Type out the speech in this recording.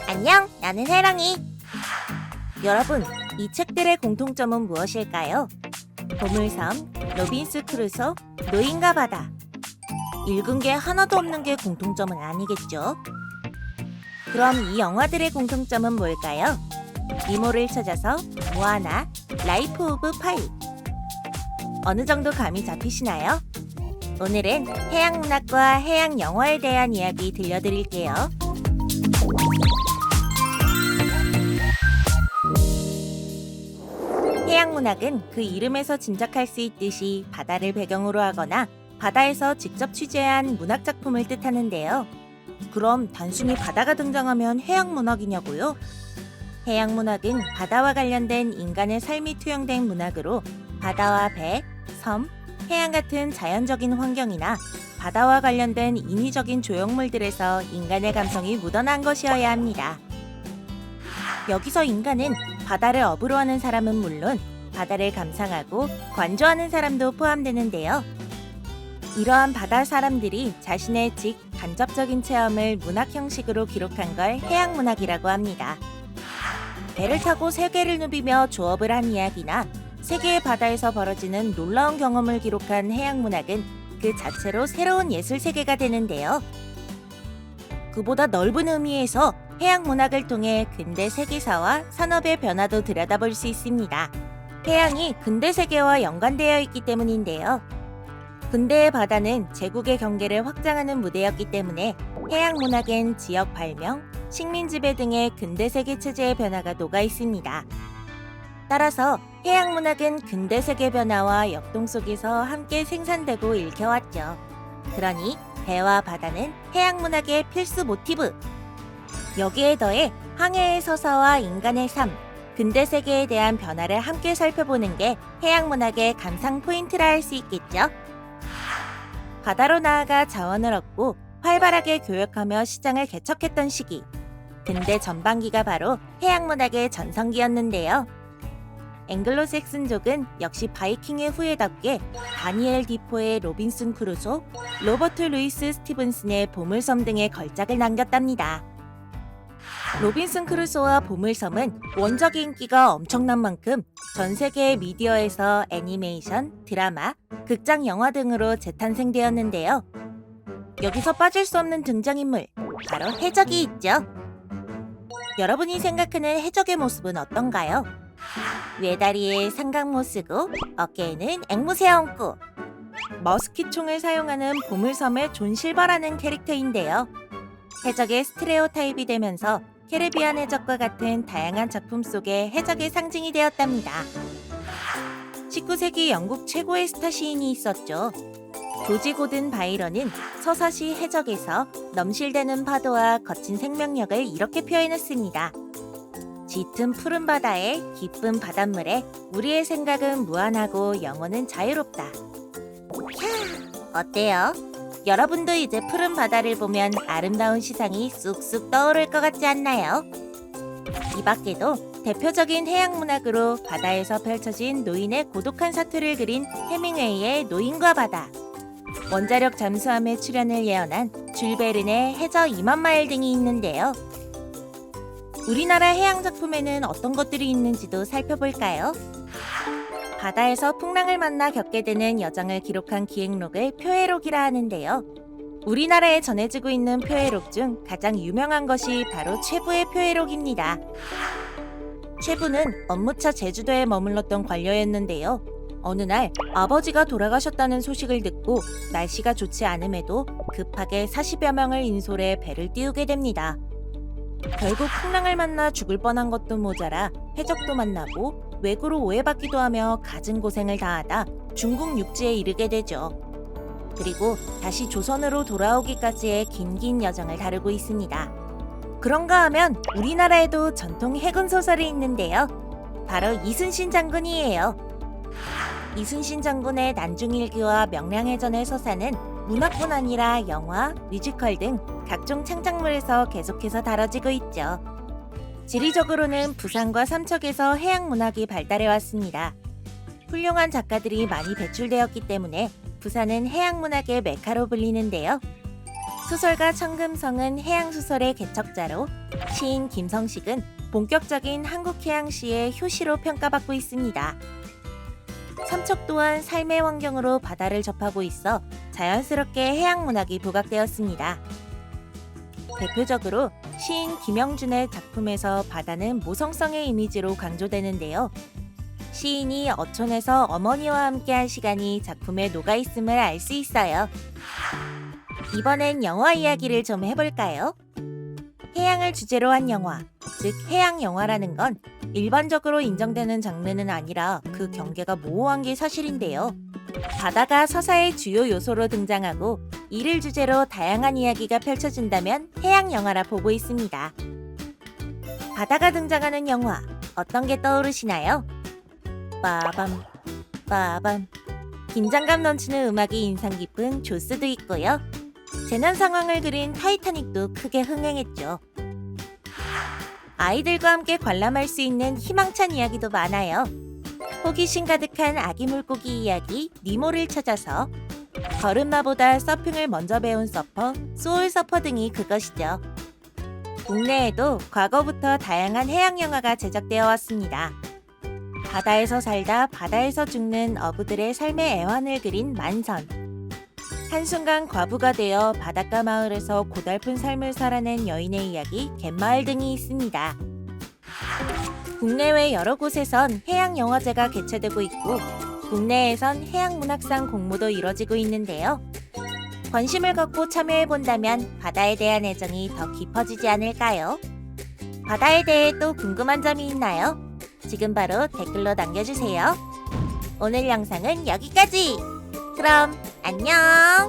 안녕, 나는 해랑이. 여러분, 이 책들의 공통점은 무엇일까요? 보물섬, 로빈스 크루소, 노인과 바다. 읽은 게 하나도 없는 게 공통점은 아니겠죠? 그럼 이 영화들의 공통점은 뭘까요? 니모를 찾아서, 모아나, 라이프 오브 파이. 어느 정도 감이 잡히시나요? 오늘은 해양 문학과 해양 영화에 대한 이야기 들려드릴게요. 해양 문학은 그 이름에서 짐작할 수 있듯이 바다를 배경으로 하거나 바다에서 직접 취재한 문학 작품을 뜻하는데요. 그럼 단순히 바다가 등장하면 해양 문학이냐고요? 해양 문학은 바다와 관련된 인간의 삶이 투영된 문학으로 바다와 배, 섬, 해양 같은 자연적인 환경이나 바다와 관련된 인위적인 조형물들에서 인간의 감성이 묻어난 것이어야 합니다. 여기서 인간은 바다를 업으로 하는 사람은 물론 바다를 감상하고 관조하는 사람도 포함되는데요. 이러한 바다 사람들이 자신의 간접적인 체험을 문학 형식으로 기록한 걸 해양 문학이라고 합니다. 배를 타고 세계를 누비며 조업을 한 이야기나 세계의 바다에서 벌어지는 놀라운 경험을 기록한 해양 문학은 그 자체로 새로운 예술 세계가 되는데요. 그보다 넓은 의미에서 해양 문학을 통해 근대 세계사와 산업의 변화도 들여다볼 수 있습니다. 해양이 근대 세계와 연관되어 있기 때문인데요. 근대의 바다는 제국의 경계를 확장하는 무대였기 때문에 해양 문학엔 지역 발명, 식민 지배 등의 근대 세계 체제의 변화가 녹아 있습니다. 따라서 해양 문학은 근대 세계 변화와 역동 속에서 함께 생산되고 읽혀왔죠. 그러니 배와 바다는 해양 문학의 필수 모티브. 여기에 더해 항해의 서사와 인간의 삶, 근대 세계에 대한 변화를 함께 살펴보는 게 해양 문학의 감상 포인트라 할 수 있겠죠. 바다로 나아가 자원을 얻고 활발하게 교역하며 시장을 개척했던 시기. 근대 전반기가 바로 해양 문학의 전성기였는데요. 앵글로색슨족은 역시 바이킹의 후예답게 다니엘 디포의 로빈슨 크루소, 로버트 루이스 스티븐슨의 보물섬 등의 걸작을 남겼답니다. 로빈슨 크루소와 보물섬은 원작의 인기가 엄청난 만큼 전 세계의 미디어에서 애니메이션, 드라마, 극장 영화 등으로 재탄생되었는데요. 여기서 빠질 수 없는 등장인물, 바로 해적이 있죠. 여러분이 생각하는 해적의 모습은 어떤가요? 외다리에 삼각모 쓰고 어깨에는 앵무새 얹고 머스킷총을 사용하는 보물섬의 존 실버라는 캐릭터인데요. 해적의 스테레오타입이 되면서 캐리비안 해적과 같은 다양한 작품 속에 해적의 상징이 되었답니다. 19세기 영국 최고의 스타 시인이 있었죠. 조지 고든 바이런은 서사시 해적에서 넘실대는 파도와 거친 생명력을 이렇게 표현했습니다. 짙은 푸른 바다에 깊은 바닷물에 우리의 생각은 무한하고 영혼은 자유롭다. 캬, 어때요? 여러분도 이제 푸른 바다를 보면 아름다운 시상이 쑥쑥 떠오를 것 같지 않나요? 이 밖에도 대표적인 해양 문학으로 바다에서 펼쳐진 노인의 고독한 사투를 그린 해밍웨이의 노인과 바다, 원자력 잠수함의 출현을 예언한 줄 베른의 해저 2만 마일 등이 있는데요. 우리나라 해양 작품에는 어떤 것들이 있는지도 살펴볼까요? 바다에서 풍랑을 만나 겪게 되는 여정을 기록한 기행록을 표해록이라 하는데요. 우리나라에 전해지고 있는 표해록 중 가장 유명한 것이 바로 최부의 표해록입니다. 최부는 업무차 제주도에 머물렀던 관료였는데요. 어느 날 아버지가 돌아가셨다는 소식을 듣고 날씨가 좋지 않음에도 급하게 40여 명을 인솔해 배를 띄우게 됩니다. 결국 풍랑을 만나 죽을 뻔한 것도 모자라 해적도 만나고 외구로 오해받기도 하며 갖은 고생을 다하다 중국 육지에 이르게 되죠. 그리고 다시 조선으로 돌아오기까지의 긴 여정을 다루고 있습니다. 그런가 하면 우리나라에도 전통 해군 소설이 있는데요. 바로 이순신 장군이에요. 이순신 장군의 난중일기와 명량해전의 서사는 문학뿐 아니라 영화, 뮤지컬 등 각종 창작물에서 계속해서 다뤄지고 있죠. 지리적으로는 부산과 삼척에서 해양 문학이 발달해 왔습니다. 훌륭한 작가들이 많이 배출되었기 때문에 부산은 해양 문학의 메카로 불리는데요. 소설가 청금성은 해양소설의 개척자로 시인 김성식은 본격적인 한국 해양시의 효시로 평가받고 있습니다. 삼척 또한 삶의 환경으로 바다를 접하고 있어 자연스럽게 해양 문학이 부각되었습니다. 대표적으로 시인 김영준의 작품에서 바다는 모성성의 이미지로 강조되는데요. 시인이 어촌에서 어머니와 함께한 시간이 작품에 녹아있음을 알 수 있어요. 이번엔 영화 이야기를 좀 해볼까요? 해양을 주제로 한 영화, 즉 해양 영화라는 건 일반적으로 인정되는 장르는 아니라 그 경계가 모호한 게 사실인데요. 바다가 서사의 주요 요소로 등장하고 이를 주제로 다양한 이야기가 펼쳐진다면 해양 영화라 보고 있습니다. 바다가 등장하는 영화, 어떤 게 떠오르시나요? 빠밤, 빠밤. 긴장감 넘치는 음악이 인상 깊은 조스도 있고요. 재난 상황을 그린 타이타닉도 크게 흥행했죠. 아이들과 함께 관람할 수 있는 희망찬 이야기도 많아요. 호기심 가득한 아기 물고기 이야기 니모를 찾아서, 걸음마보다 서핑을 먼저 배운 서퍼, 소울 서퍼 등이 그것이죠. 국내에도 과거부터 다양한 해양 영화가 제작되어 왔습니다. 바다에서 살다 바다에서 죽는 어부들의 삶의 애환을 그린 만선, 한순간 과부가 되어 바닷가 마을에서 고달픈 삶을 살아낸 여인의 이야기 갯마을 등이 있습니다. 국내외 여러 곳에선 해양 영화제가 개최되고 있고 국내에선 해양문학상 공모도 이뤄지고 있는데요. 관심을 갖고 참여해본다면 바다에 대한 애정이 더 깊어지지 않을까요? 바다에 대해 또 궁금한 점이 있나요? 지금 바로 댓글로 남겨주세요. 오늘 영상은 여기까지! 그럼 안녕!